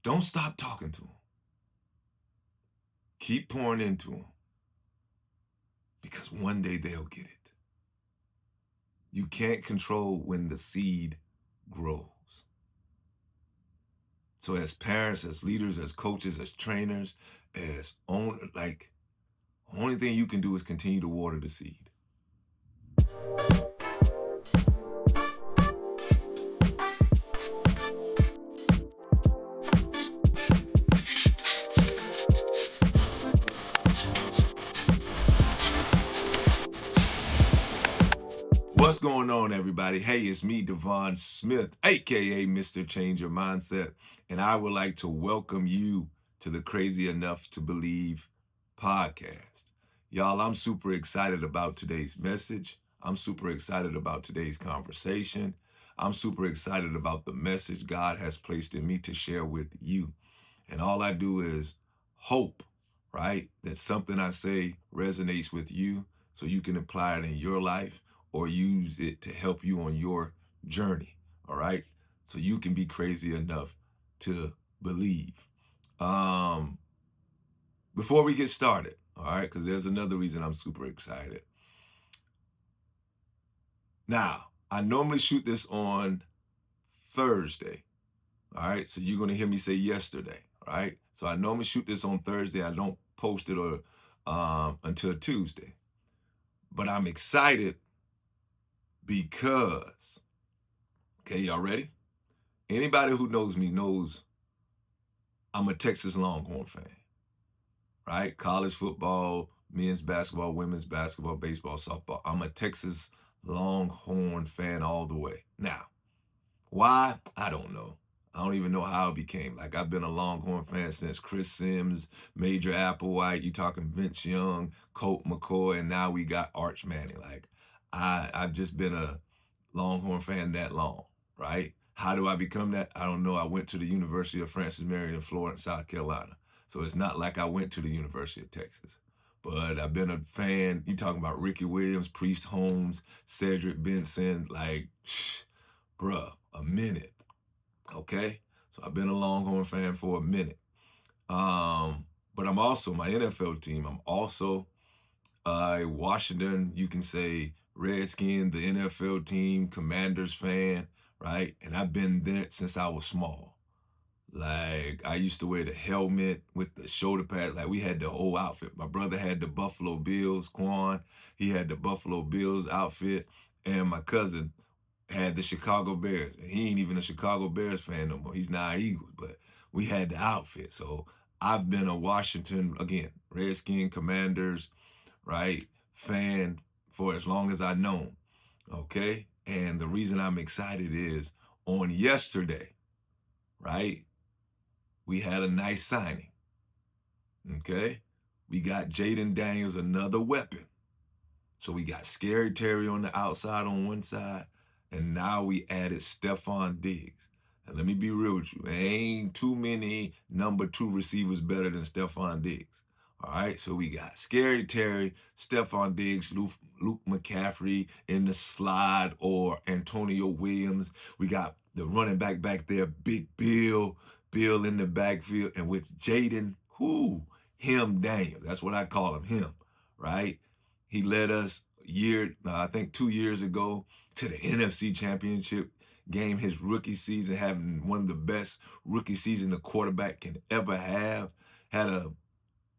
Don't stop talking to them. Keep pouring into them because one day they'll get it. You can't control when the seed grows. So as parents, as leaders, as coaches, as trainers, as own like only thing you can do is continue to water the seed. What's going on, everybody? Hey, it's me, Devon Smith, aka Mr. Change Your Mindset, and I would like to welcome you to the Crazy Enough to Believe podcast. Y'all, I'm super excited about today's message. I'm super excited about today's conversation. I'm super excited about the message God has placed in me to share with you. And all I do is hope, right, that something I say resonates with you so you can apply it in your life or use it to help you on your journey. All right. So you can be crazy enough to believe. Um, Before we get started, all right, because there's another reason I'm super excited. Now, I normally shoot this on Thursday. All right. So you're going to hear me say yesterday. All right. So I normally shoot this on Thursday. I don't post it or until Tuesday. But I'm excited because, okay, y'all ready? Anybody who knows me knows I'm a Texas Longhorn fan, right? College football, men's basketball, women's basketball, baseball, softball. I'm a Texas Longhorn fan all the way. Now, why? I don't know. I don't even know how it became. Like, I've been a Longhorn fan since Chris Sims, Major Applewhite, you talking Vince Young, Colt McCoy, and now we got Arch Manning. Like, I've just been a Longhorn fan that long, right? How do I become that? I don't know. I went to the University of Francis Marion in Florence, South Carolina. So it's not like I went to the University of Texas. But I've been a fan. You talking about Ricky Williams, Priest Holmes, Cedric Benson, like, bruh, a minute. Okay? So I've been a Longhorn fan for a minute. But I'm also my NFL team. I'm also a Washington, you can say Redskin, the NFL team, Commanders fan, right? And I've been there since I was small. Like, I used to wear the helmet with the shoulder pads. Like, we had the whole outfit. My brother had the Buffalo Bills, Quan. He had the Buffalo Bills outfit. And my cousin had the Chicago Bears. And he ain't even a Chicago Bears fan no more. He's now Eagles. But we had the outfit. So I've been a Washington, again, Redskin, Commanders, right, fan for as long as I've known. Okay? And the reason I'm excited is on yesterday, right, we had a nice signing. Okay? We got Jaden Daniels, another weapon. So we got Scary Terry on the outside on one side, and now we added Stephon Diggs. And let me be real with you. There ain't too many number 2 receivers better than Stephon Diggs. All right, so we got Scary Terry, Stephon Diggs, Luke McCaffrey in the slide, or Antonio Williams. We got the running back there, Big Bill in the backfield, and with Jaden, him Daniels. That's what I call him, right? He led us I think 2 years ago, to the NFC Championship game his rookie season, having one of the best rookie seasons a quarterback can ever have. Had a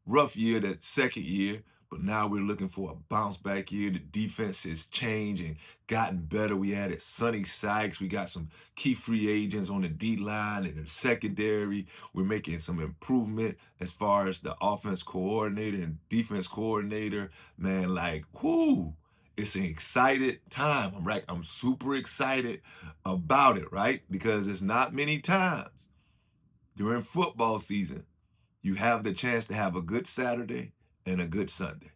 rough year that second year, but now we're looking for a bounce back year. The defense has changed and gotten better. We added Sonny Sykes. We got some key free agents on the D line and the secondary. We're making some improvement as far as the offense coordinator and defense coordinator. Man, like, it's an excited time. I'm super excited about it, right? Because it's not many times during football season you have the chance to have a good Saturday and a good Sunday.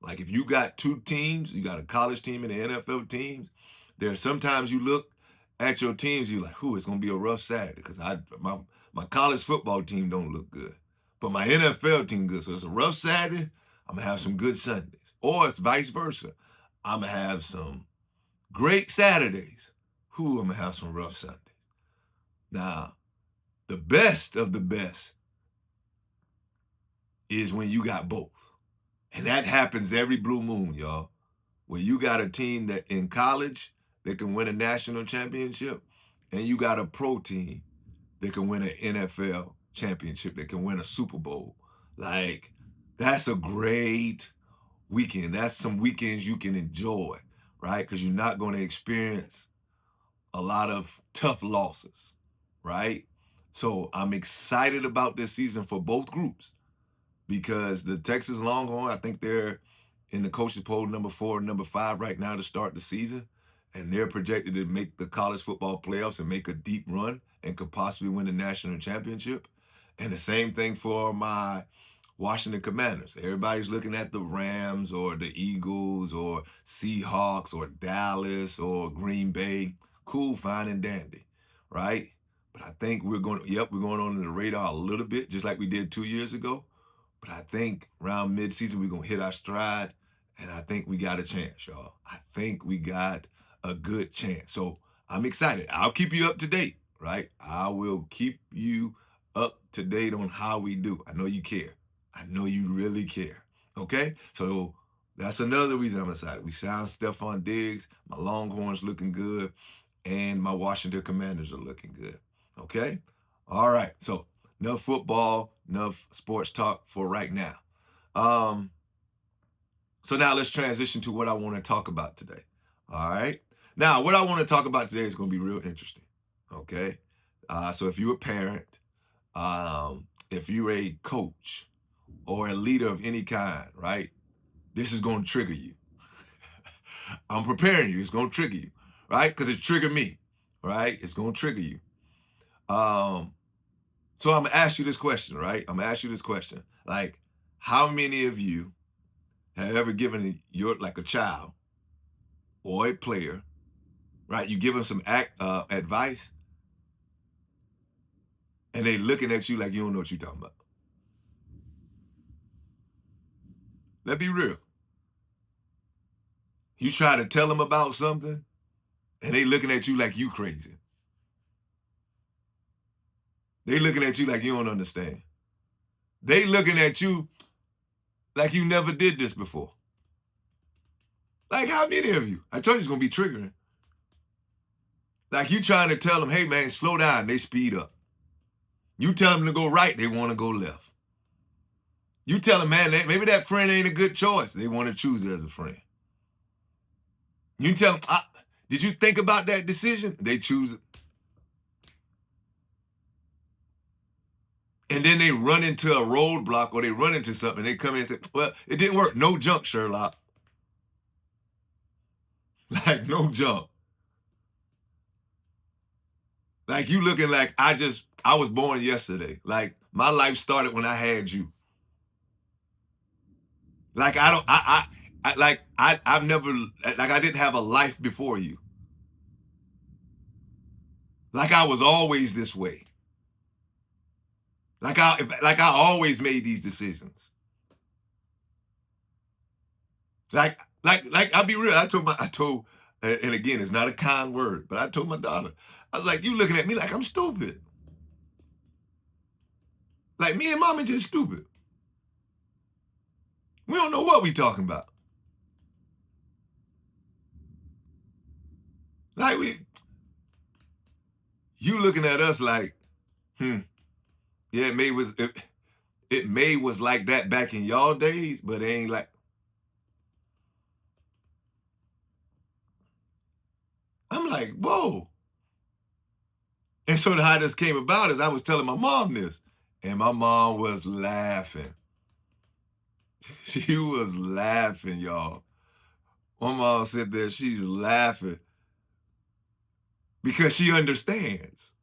Like, if you got two teams, you got a college team and an NFL teams, there are sometimes you look at your teams, you're like, it's gonna be a rough Saturday because my college football team don't look good, but my NFL team good. So it's a rough Saturday. I'm gonna have some good Sundays, or it's vice versa. I'm gonna have some great Saturdays. I'm gonna have some rough Sundays. Now, The best of the best is when you got both. And that happens every blue moon, y'all. Where you got a team that in college that can win a national championship, and you got a pro team that can win an NFL championship, that can win a Super Bowl. Like, that's a great weekend. That's some weekends you can enjoy, right? Because you're not going to experience a lot of tough losses, right? So I'm excited about this season for both groups because the Texas Longhorn, I think they're in the coaches poll number 4, number 5 right now to start the season, and they're projected to make the college football playoffs and make a deep run and could possibly win the national championship. And the same thing for my Washington Commanders. Everybody's looking at the Rams or the Eagles or Seahawks or Dallas or Green Bay. Cool, fine, and dandy, right? But I think we're going on the radar a little bit, just like we did 2 years ago. But I think around midseason, we're going to hit our stride. And I think we got a chance, y'all. I think we got a good chance. So I'm excited. I'll keep you up to date, right? I will keep you up to date on how we do. I know you care. I know you really care. Okay? So that's another reason I'm excited. We signed Stephon Diggs. My Longhorns looking good. And my Washington Commanders are looking good. Okay? All right. So enough football, enough sports talk for right now. So now let's transition to what I want to talk about today. All right. Now, what I want to talk about today is going to be real interesting. Okay. So if you're a parent, if you're a coach or a leader of any kind, right, this is going to trigger you. I'm preparing you. It's going to trigger you, right? Because it triggered me, right? It's going to trigger you. So I'm going to ask you this question, right? I'm going to ask you this question. Like, how many of you have ever given like a child or a player, right? You give them some advice, and they looking at you like you don't know what you're talking about. Let's be real. You try to tell them about something, and they looking at you like you crazy. They looking at you like you don't understand. They looking at you like you never did this before. Like how many of you? I told you it's going to be triggering. Like you trying to tell them, hey man, slow down. They speed up. You tell them to go right, they want to go left. You tell them, man, maybe that friend ain't a good choice. They want to choose it as a friend. You tell them, did you think about that decision? They choose it. And then they run into a roadblock or they run into something. They come in and say, well, it didn't work. No jump, Sherlock. Like, no jump. Like, you looking like I was born yesterday. Like, my life started when I had you. Like, I've never, like, I didn't have a life before you. Like, I was always this way. Like I always made these decisions. Like I'll be real. And again, it's not a kind word, but I told my daughter, I was like, you looking at me like I'm stupid. Like me and mom are just stupid. We don't know what we talking about. Like you looking at us like, yeah, it may was like that back in y'all days, but it ain't like. I'm like, whoa. And so how this came about is I was telling my mom this, and my mom was laughing. She was laughing, y'all. My mom said that she's laughing because she understands.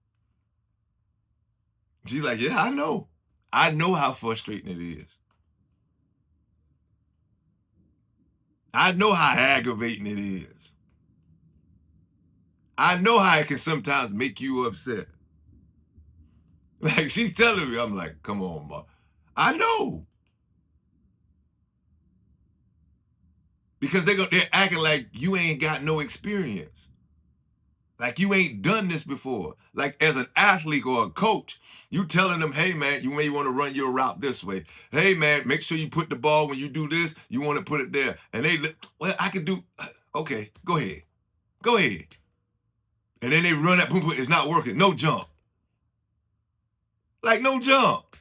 She's like, yeah, I know. I know how frustrating it is. I know how aggravating it is. I know how it can sometimes make you upset. Like she's telling me, I'm like, come on, Mom. I know. Because they're acting like you ain't got no experience. Like you ain't done this before. Like as an athlete or a coach, you telling them, hey man, you may want to run your route this way. Hey man, make sure you put the ball when you do this, you want to put it there. And they, well, I can do, okay, go ahead. Go ahead. And then they run that, boom, boom, it's not working. No jump. Like no jump.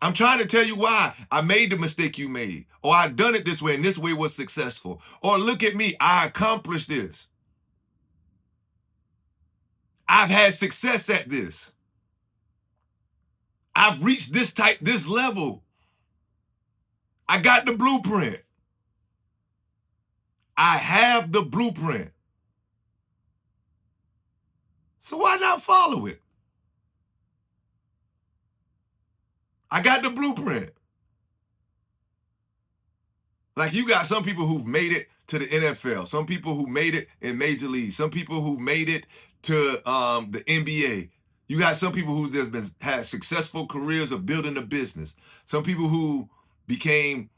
I'm trying to tell you why I made the mistake you made. Or I done it this way and this way was successful. Or look at me, I accomplished this. I've had success at this. I've reached this level. I got the blueprint. I have the blueprint. So why not follow it? I got the blueprint. Like you got some people who've made it to the NFL, some people who made it in Major League, some people who made it to the NBA. You got some people who just had successful careers of building a business. Some people who became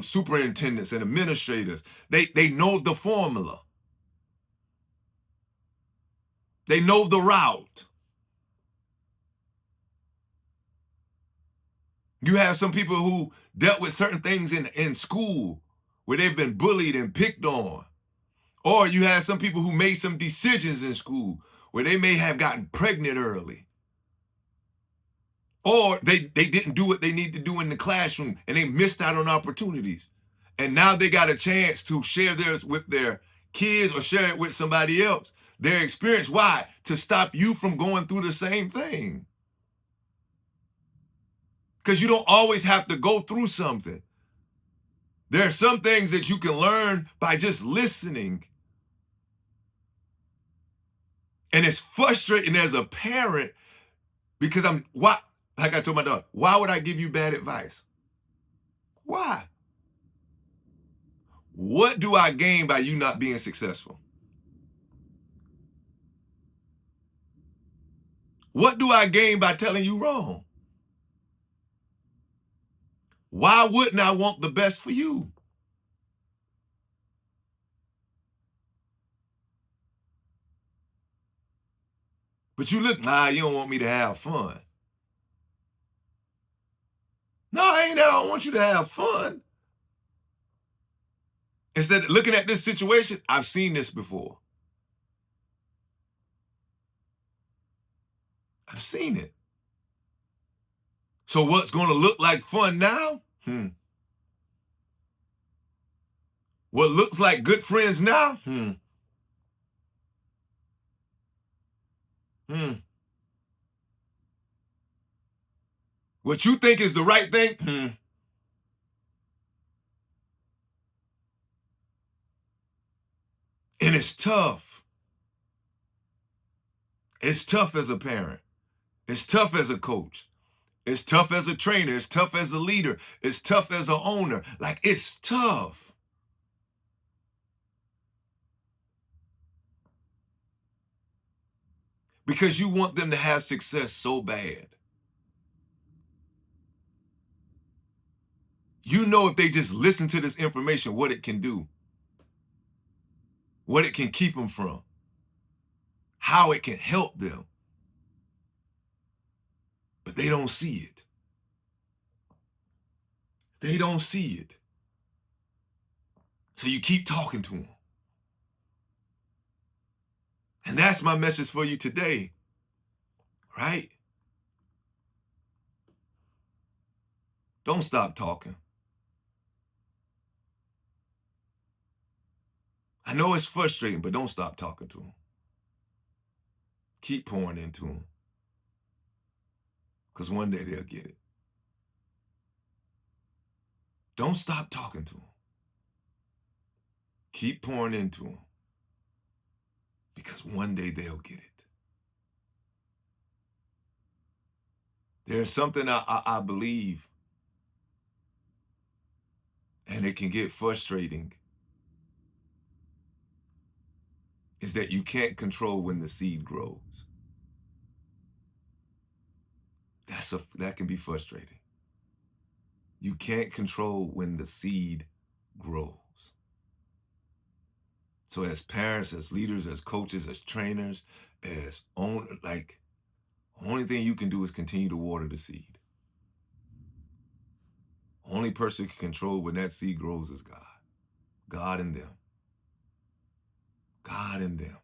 superintendents and administrators. They know the formula. They know the route. You have some people who dealt with certain things in school where they've been bullied and picked on. Or you have some people who made some decisions in school where they may have gotten pregnant early. Or they didn't do what they need to do in the classroom and they missed out on opportunities. And now they got a chance to share theirs with their kids or share it with somebody else. Their experience. Why? To stop you from going through the same thing. Because you don't always have to go through something. There are some things that you can learn by just listening. And it's frustrating as a parent because like I told my daughter, why would I give you bad advice? Why? What do I gain by you not being successful? What do I gain by telling you wrong? Why wouldn't I want the best for you? But you look, you don't want me to have fun. No, ain't that I don't want you to have fun. Instead of looking at this situation, I've seen this before. I've seen it. So what's going to look like fun now? What looks like good friends now? What you think is the right thing? And it's tough. It's tough as a parent. It's tough as a coach. It's tough as a trainer. It's tough as a leader. It's tough as an owner. Like, it's tough. Because you want them to have success so bad. You know if they just listen to this information, what it can do. What it can keep them from. How it can help them. But they don't see it. They don't see it. So you keep talking to them. And that's my message for you today, right? Don't stop talking. I know it's frustrating, but don't stop talking to them. Keep pouring into them. Because one day they'll get it. Don't stop talking to them. Keep pouring into them. Because one day they'll get it. There's something I believe, and it can get frustrating, is that you can't control when the seed grows. That can be frustrating. You can't control when the seed grows. So as parents, as leaders, as coaches, as trainers, as own like only thing you can do is continue to water the seed. Only person who can control when that seed grows is God. God in them. God in them.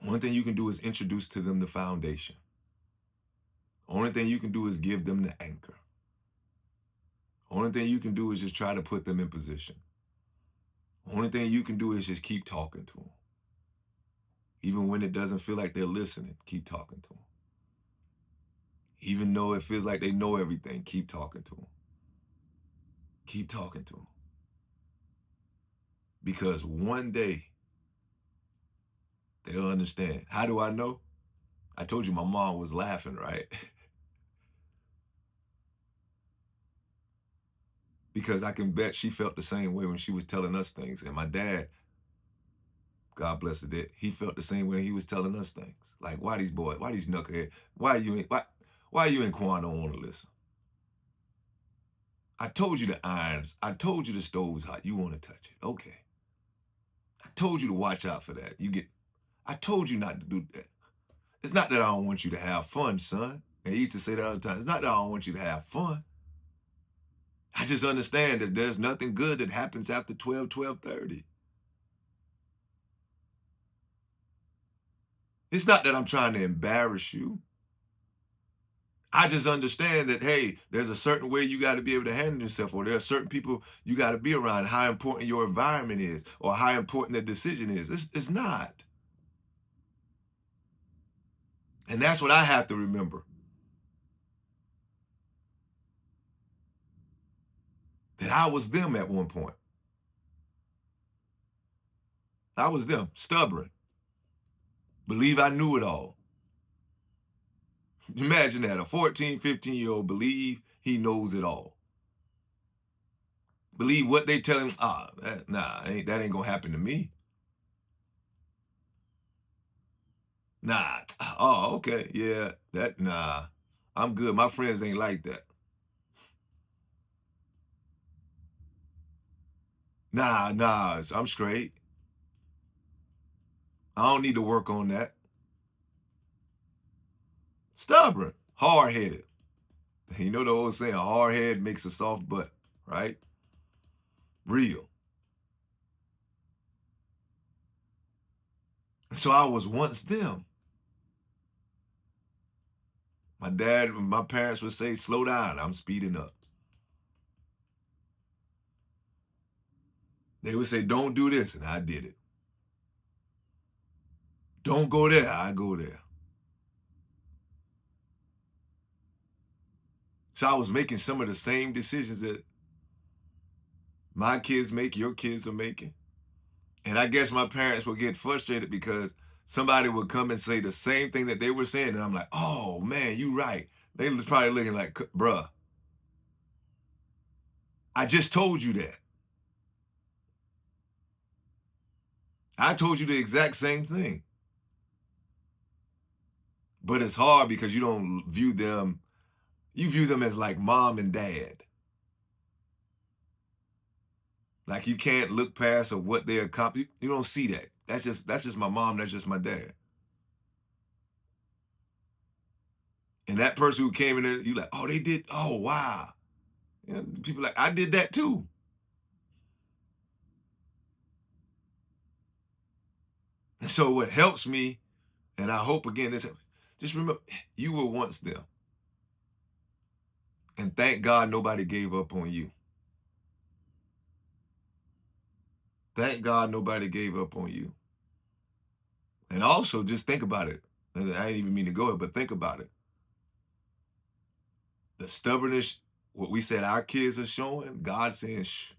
One thing you can do is introduce to them the foundation. Only thing you can do is give them the anchor. Only thing you can do is just try to put them in position. Only thing you can do is just keep talking to them. Even when it doesn't feel like they're listening, keep talking to them. Even though it feels like they know everything, keep talking to them. Keep talking to them. Because one day they'll understand. How do I know? I told you my mom was laughing, right? Because I can bet she felt the same way when she was telling us things. And my dad, God bless the dead, he felt the same way he was telling us things. Like, why these boys, why these knuckleheads, why you and Quan don't want to listen? I told you the irons, I told you the stove's hot. You want to touch it. Okay. I told you to watch out for that. I told you not to do that. It's not that I don't want you to have fun, son. And he used to say that all the time. It's not that I don't want you to have fun. I just understand that there's nothing good that happens after 12:30. It's not that I'm trying to embarrass you. I just understand that, hey, there's a certain way you got to be able to handle yourself, or there are certain people you got to be around, how important your environment is, or how important the decision is. It's not. And that's what I have to remember. That I was them at one point. I was them, stubborn, believe I knew it all. Imagine that, a 14, 15-year-old believe he knows it all. Believe what they tell him, that ain't gonna happen to me. Nah, oh, okay, yeah, I'm good. My friends ain't like that. Nah, I'm straight. I don't need to work on that. Stubborn, hard-headed. You know the old saying, a hard head makes a soft butt, right? Real. So I was once them. My parents would say, slow down, I'm speeding up. They would say, don't do this, and I did it. Don't go there, I go there. So I was making some of the same decisions that my kids make, your kids are making. And I guess my parents would get frustrated because somebody would come and say the same thing that they were saying. And I'm like, oh man, you right. They was probably looking like, bruh, I just told you that. I told you the exact same thing. But it's hard because you don't view them, you view them as like mom and dad. Like you can't look past or what they accomplish. You don't see that. That's just my mom, that's just my dad. And that person who came in there, you like, oh, they did, oh wow. And people like, I did that too. And so what helps me, and I hope again this, just remember, you were once them. And thank God nobody gave up on you. Thank God nobody gave up on you. And also just think about it. And I didn't even mean to go there, but think about it. The stubbornness, what we said our kids are showing, God saying, shh,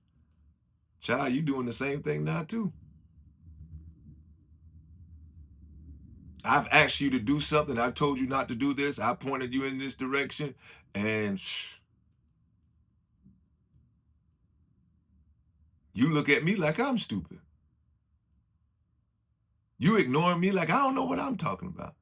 child, you doing the same thing now too. I've asked you to do something. I told you not to do this. I pointed you in this direction. And shh, you look at me like I'm stupid. You ignore me like I don't know what I'm talking about.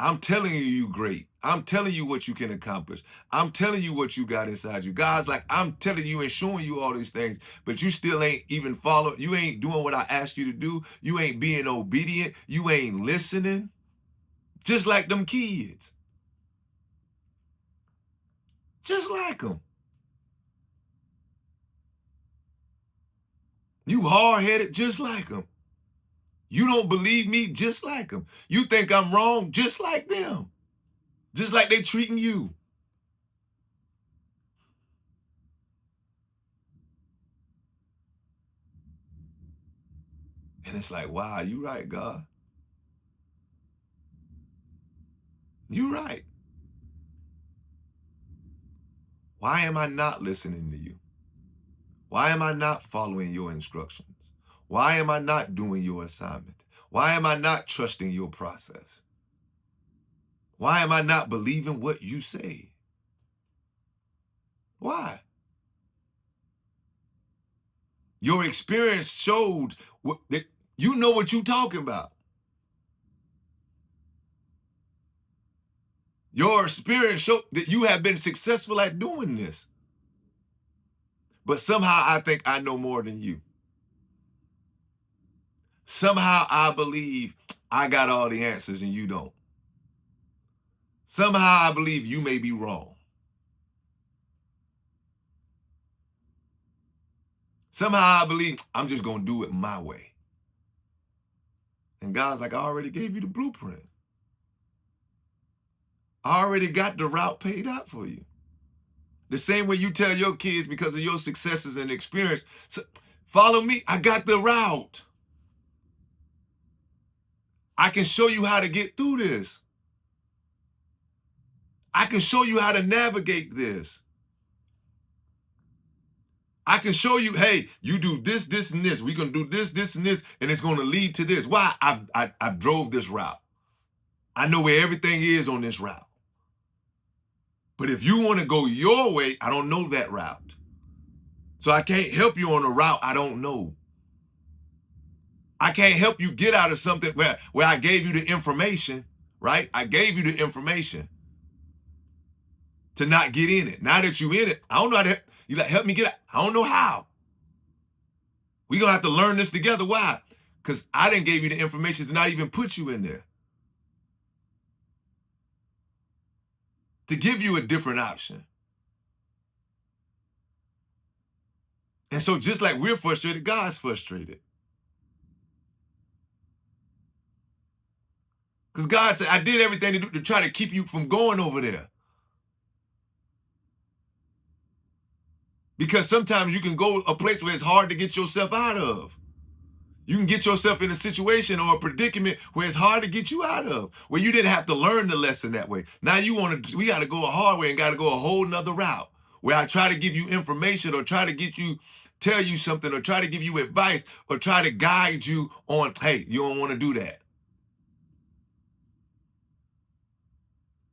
I'm telling you, you great. I'm telling you what you can accomplish. I'm telling you what you got inside you. God's like, I'm telling you and showing you all these things, but you still ain't even following. You ain't doing what I asked you to do. You ain't being obedient. You ain't listening. Just like them kids. Just like them. You hard-headed just like them. You don't believe me just like them. You think I'm wrong just like them. Just like they treating you. And it's like, wow, you right, God. You right. Why am I not listening to you? Why am I not following your instructions? Why am I not doing your assignment? Why am I not trusting your process? Why am I not believing what you say? Why? Your experience showed that you know what you're talking about. Your experience showed that you have been successful at doing this. But somehow I think I know more than you. Somehow I believe I got all the answers and you don't. Somehow I believe you may be wrong. Somehow I believe I'm just going to do it my way. And God's like, I already gave you the blueprint. I already got the route paid out for you. The same way you tell your kids because of your successes and experience, so, follow me, I got the route. I can show you how to get through this. I can show you how to navigate this. I can show you, hey, you do this, this, and this. We're going to do this, this, and this, and it's going to lead to this. Why? I drove this route. I know where everything is on this route. But if you want to go your way, I don't know that route. So I can't help you on a route I don't know. I can't help you get out of something where I gave you the information, right? I gave you the information to not get in it. Now that you in it, I don't know how to, you like, help me get out. I don't know how. We're going to have to learn this together. Why? Because I didn't give you the information to not even put you in there. To give you a different option. And so just like we're frustrated, God's frustrated. Because God said, I did everything to try to keep you from going over there. Because sometimes you can go a place where it's hard to get yourself out of. You can get yourself in a situation or a predicament where it's hard to get you out of, where you didn't have to learn the lesson that way. Now we got to go a hard way and got to go a whole nother route where I try to give you information or try to tell you something or try to give you advice or try to guide you on, hey, you don't want to do that.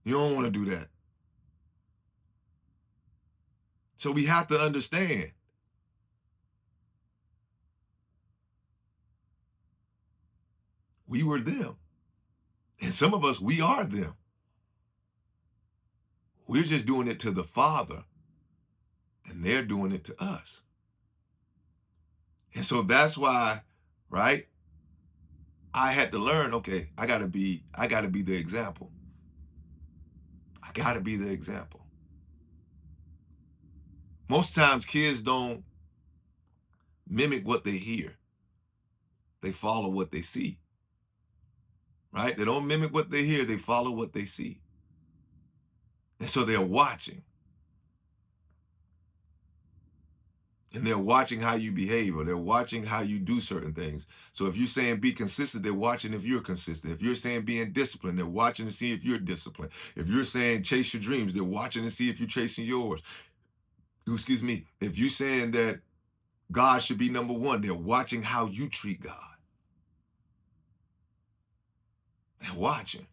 You don't want to do that. So we have to understand. We were them. And some of us, we are them. We're just doing it to the Father, and they're doing it to us. And so that's why, right? I had to learn, okay, I gotta be the example. I gotta be the example. Most times kids don't mimic what they hear. They follow what they see. Right? They don't mimic what they hear, they follow what they see. And so they're watching. And they're watching how you behave, or they're watching how you do certain things. So if you're saying be consistent, they're watching if you're consistent. If you're saying being disciplined, they're watching to see if you're disciplined. If you're saying chase your dreams, they're watching to see if you're chasing yours. Excuse me. If you're saying that God should be number one, they're watching how you treat God. They're watching.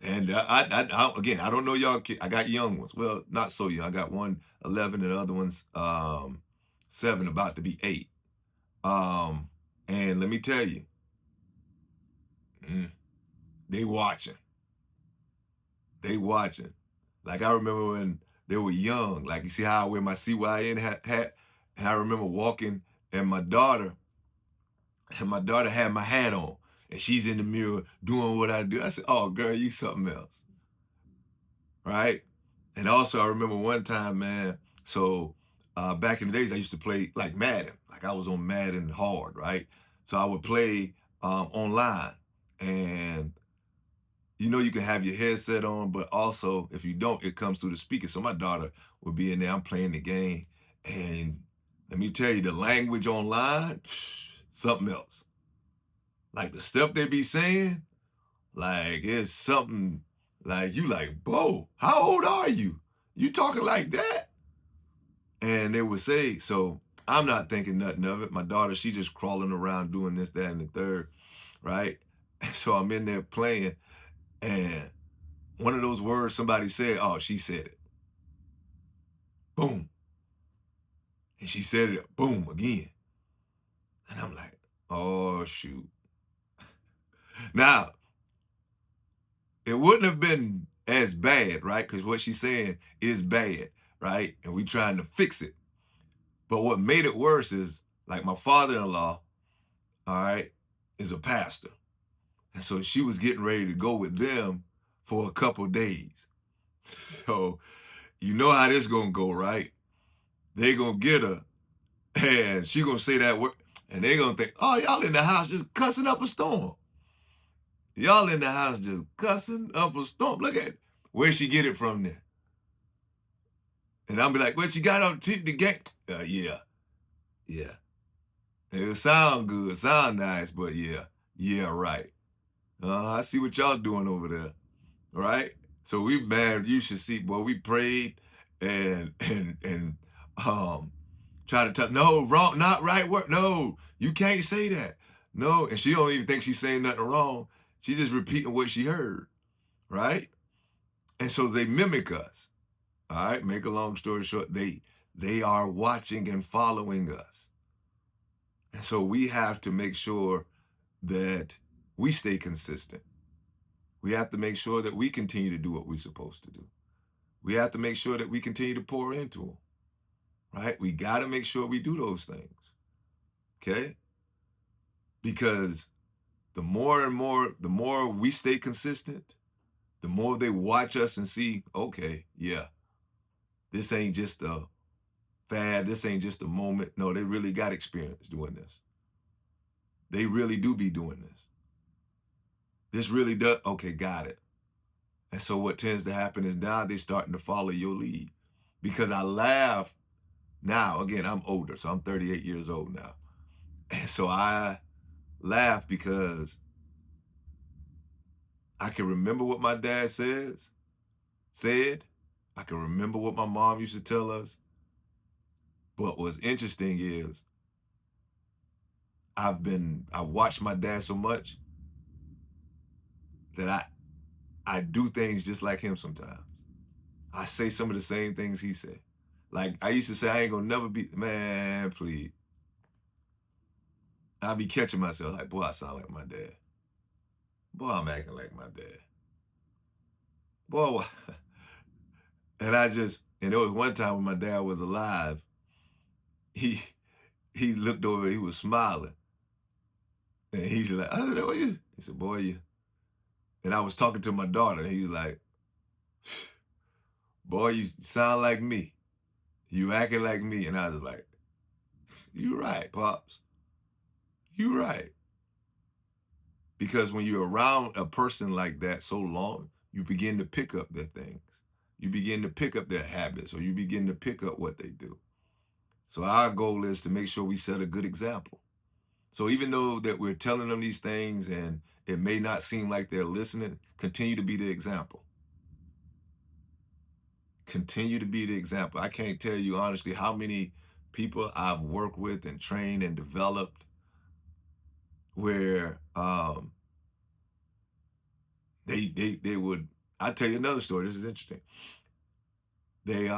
And again, I don't know y'all kids. I got young ones. Well, not so young. I got one 11 and the other one's 7, about to be 8. And let me tell you, They watching. They watching. Like I remember when they were young. Like you see how I wear my CYN hat, and I remember walking and my daughter had my hat on, and she's in the mirror doing what I do. I said, "Oh, girl, you something else." Right? And also, I remember one time, man. So back in the days, I used to play like Madden. Like I was on Madden hard, right? So I would play online, and you can have your headset on, but also if you don't, it comes through the speaker. So my daughter would be in there. I'm playing the game, and let me tell you, the language online, something else. Like the stuff they be saying, like it's something like you like, Bo, how old are you? You talking like that? And they would say, so I'm not thinking nothing of it. My daughter, she just crawling around doing this, that, and the third, right? And so I'm in there playing, and one of those words somebody said, oh, she said it. Boom. And she said it, boom, again. And I'm like, oh, shoot. Now, it wouldn't have been as bad, right? Because what she's saying is bad, right? And we trying to fix it. But what made it worse is like my father-in-law, all right, is a pastor. And so she was getting ready to go with them for a couple days. So you know how this gonna go, right? They gonna get her and she gonna say that word and they gonna think, oh, y'all in the house just cussing up a storm. Y'all in the house just cussing up a storm. Look at it. Where she get it from then? And I'll be like, well, she got on the game. Yeah, yeah. It sound good, sound nice, but yeah, right. I see what y'all doing over there, right? So we, man, you should see, boy, we prayed and um try to tell, no, wrong, not right word. No, you can't say that. No, and she don't even think she's saying nothing wrong. She just repeating what she heard, right? And so they mimic us. All right, make a long story short, they are watching and following us. And so we have to make sure that we stay consistent. We have to make sure that we continue to do what we're supposed to do. We have to make sure that we continue to pour into them, right? We got to make sure we do those things, okay? Because the more and more, the more we stay consistent, the more they watch us and see, okay, yeah, this ain't just a fad. This ain't just a moment. No, they really got experience doing this. They really do be doing this. This really does. Okay, got it. And so what tends to happen is now they're starting to follow your lead. Because I laugh now, again, I'm older, so I'm 38 years old now. And so I laugh because I can remember what my dad said. I can remember what my mom used to tell us. But what's interesting is I watched my dad so much that I do things just like him sometimes. I say some of the same things he said. Like I used to say, I ain't gonna never be, man, please. I be catching myself like, boy, I sound like my dad. Boy, I'm acting like my dad. Boy, and there was one time when my dad was alive, he he looked over, he was smiling. And he's like, I don't know you. He said, boy, you. And I was talking to my daughter, and he was like, boy, you sound like me. You acting like me. And I was like, you right, Pops. You right. Because when you're around a person like that so long, you begin to pick up their things. You begin to pick up their habits, or you begin to pick up what they do. So our goal is to make sure we set a good example. So even though that we're telling them these things and it may not seem like they're listening, continue to be the example. Continue to be the example. I can't tell you honestly how many people I've worked with and trained and developed where they would. I'll tell you another story. This is interesting. They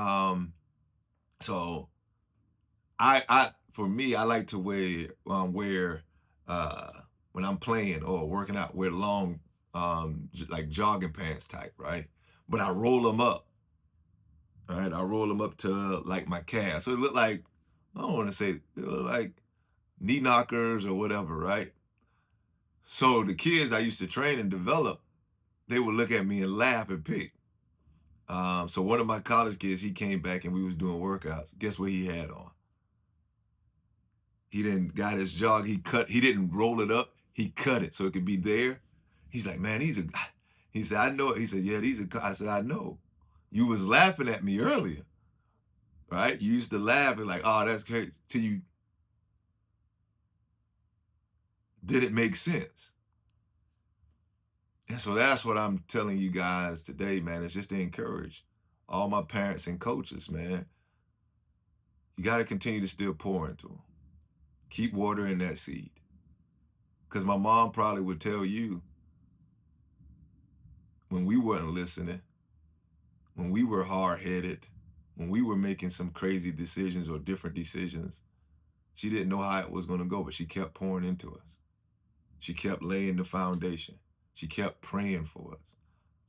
so I for me I like to wear uh when I'm playing or working out wear long like jogging pants type, right? But I roll them up, right? I roll them up to like my calf. So it looked like, I don't want to say, it looked like knee knockers or whatever, right? So the kids I used to train and develop, they would look at me and laugh and pick. So one of my college kids, he came back and we was doing workouts. Guess what he had on? He didn't got his jog. He didn't roll it up. He cut it so it could be there. He's like, man, he said, I know it. He said, yeah, I said, I know. You was laughing at me earlier, right? You used to laugh and like, oh, that's crazy. Till you did it make sense. And so that's what I'm telling you guys today, man. It's just to encourage all my parents and coaches, man. You got to continue to still pour into them. Keep watering that seed. Because my mom probably would tell you when we weren't listening, when we were hard headed, when we were making some crazy decisions or different decisions, she didn't know how it was going to go, but she kept pouring into us. She kept laying the foundation. She kept praying for us.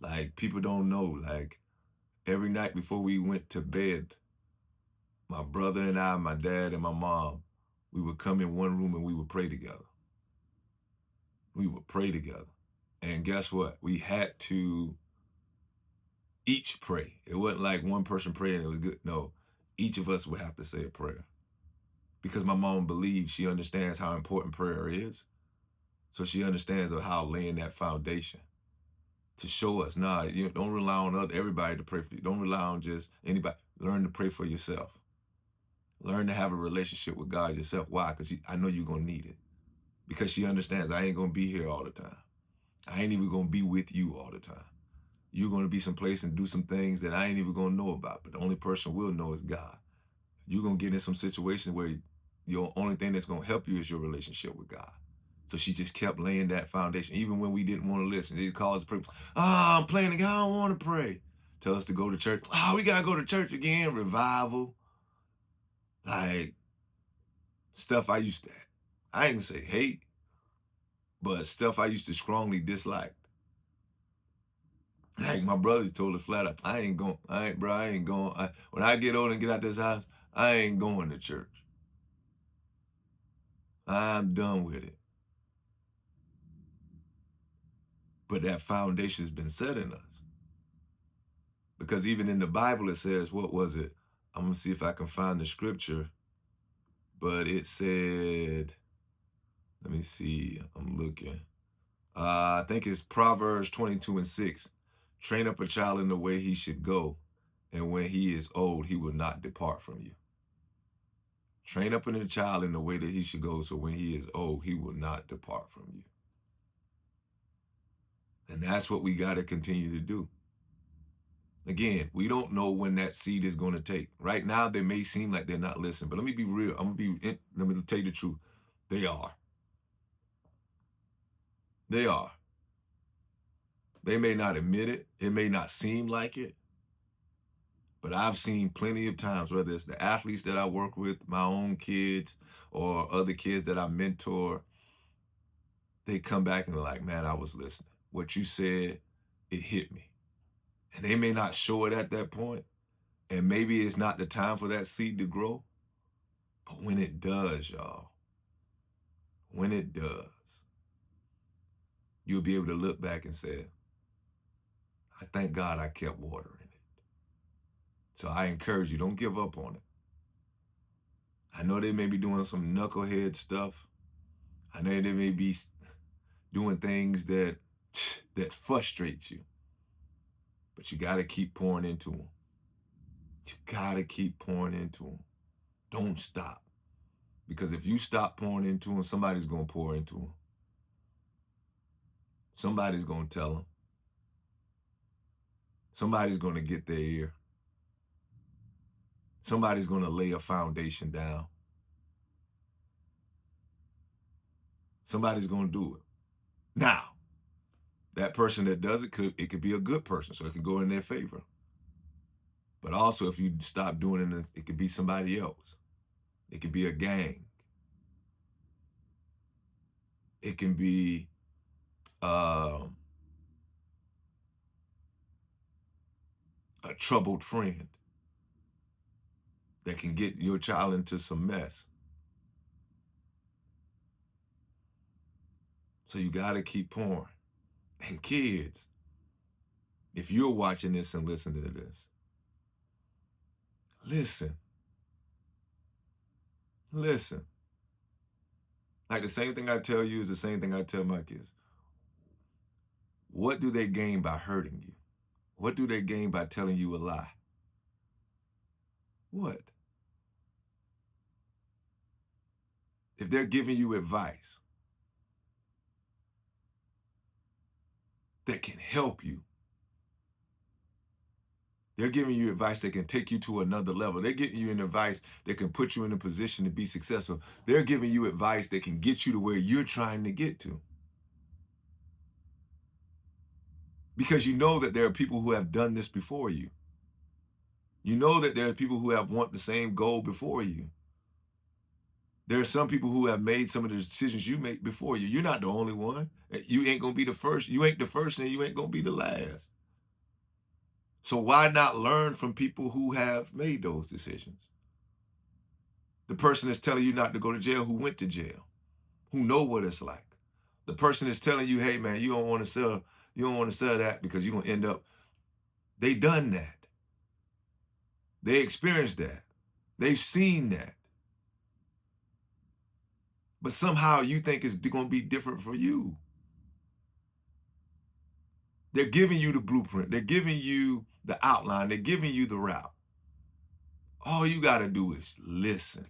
Like, people don't know, like, every night before we went to bed, my brother and I, my dad and my mom, we would come in one room and we would pray together. We would pray together. And guess what? We had to each pray. It wasn't like one person praying, it was good. No, each of us would have to say a prayer. Because my mom believes, she understands how important prayer is. So she understands of how laying that foundation to show us, nah, you don't rely on everybody to pray for you. Don't rely on just anybody. Learn to pray for yourself. Learn to have a relationship with God yourself. Why? Because I know you're going to need it. Because she understands I ain't going to be here all the time. I ain't even going to be with you all the time. You're going to be someplace and do some things that I ain't even going to know about. But the only person will know is God. You're going to get in some situations where your only thing that's going to help you is your relationship with God. So she just kept laying that foundation, even when we didn't want to listen. They called us to pray. I'm playing the guy. I don't want to pray. Tell us to go to church. We got to go to church again. Revival. Like, stuff I used to, I ain't gonna say hate, but stuff I used to strongly dislike. Like, my brother told it flat out, I ain't going. I ain't going. When I get old and get out this house, I ain't going to church. I'm done with it. But that foundation's been set in us. Because even in the Bible, it says, what was it? I'm going to see if I can find the scripture. But it said, let me see, I'm looking. I think it's Proverbs 22:6. Train up a child in the way he should go, and when he is old, he will not depart from you. Train up a child in the way that he should go, so when he is old, he will not depart from you. And that's what we got to continue to do. Again, we don't know when that seed is going to take. Right now, they may seem like they're not listening, but let me be real. Let me tell you the truth. They are. They are. They may not admit it. It may not seem like it. But I've seen plenty of times, whether it's the athletes that I work with, my own kids, or other kids that I mentor, they come back and they're like, man, I was listening. What you said, it hit me. And they may not show it at that point, and maybe it's not the time for that seed to grow. But when it does, y'all, when it does, you'll be able to look back and say, I thank God I kept watering it. So I encourage you, don't give up on it. I know they may be doing some knucklehead stuff. I know they may be doing things that frustrates you. But you got to keep pouring into them. You got to keep pouring into them. Don't stop. Because if you stop pouring into them, somebody's going to pour into them. Somebody's going to tell them. Somebody's going to get their ear. Somebody's going to lay a foundation down. Somebody's going to do it. Now, that person that does it could be a good person, so it could go in their favor. But also, if you stop doing it, it could be somebody else. It could be a gang. It can be a troubled friend that can get your child into some mess. So you got to keep pouring. And kids, if you're watching this and listening to this, listen, listen. Like the same thing I tell you is the same thing I tell my kids. What do they gain by hurting you? What do they gain by telling you a lie? What? If they're giving you advice that can help you, they're giving you advice that can take you to another level. They're giving you an advice that can put you in a position to be successful. They're giving you advice that can get you to where you're trying to get to. Because you know that there are people who have done this before you. You know that there are people who have want the same goal before you. There are some people who have made some of the decisions you make before you. You're not the only one. You ain't going to be the first. You ain't the first and you ain't going to be the last. So why not learn from people who have made those decisions? The person that's telling you not to go to jail who went to jail, who know what it's like. The person that's telling you, hey man, you don't want to sell that because you're going to end up, they done that. They experienced that. They've seen that. But somehow you think it's going to be different for you. They're giving you the blueprint. They're giving you the outline. They're giving you the route. All you got to do is listen.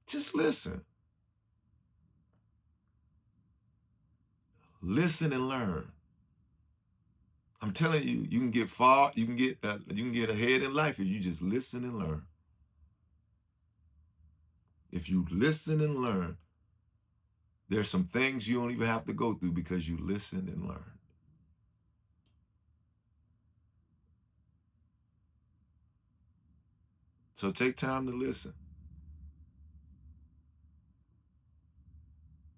Just listen. Listen and learn. I'm telling you, you can get far. You can get ahead in life if you just listen and learn. If you listen and learn, there's some things you don't even have to go through because you listen and learn. So take time to listen.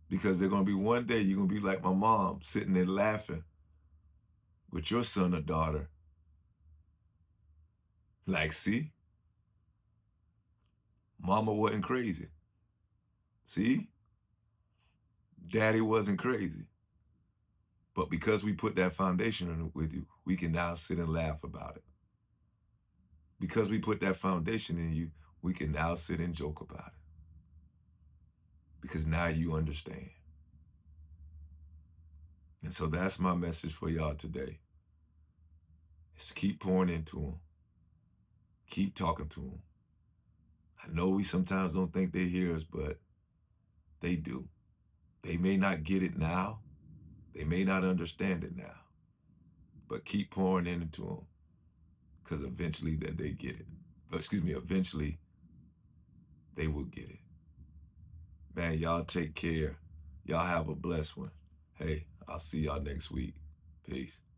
Because there's going to be one day you're going to be like my mom, sitting there laughing with your son or daughter. Like, see? Mama wasn't crazy. See? Daddy wasn't crazy. But because we put that foundation in it with you, we can now sit and laugh about it. Because we put that foundation in you, we can now sit and joke about it. Because now you understand. And so that's my message for y'all today. Is to keep pouring into them. Keep talking to them. I know we sometimes don't think they hear us, but they do. They may not get it now. They may not understand it now. But keep pouring into them. Because eventually that they get it. Eventually they will get it. Man, y'all take care. Y'all have a blessed one. Hey, I'll see y'all next week. Peace.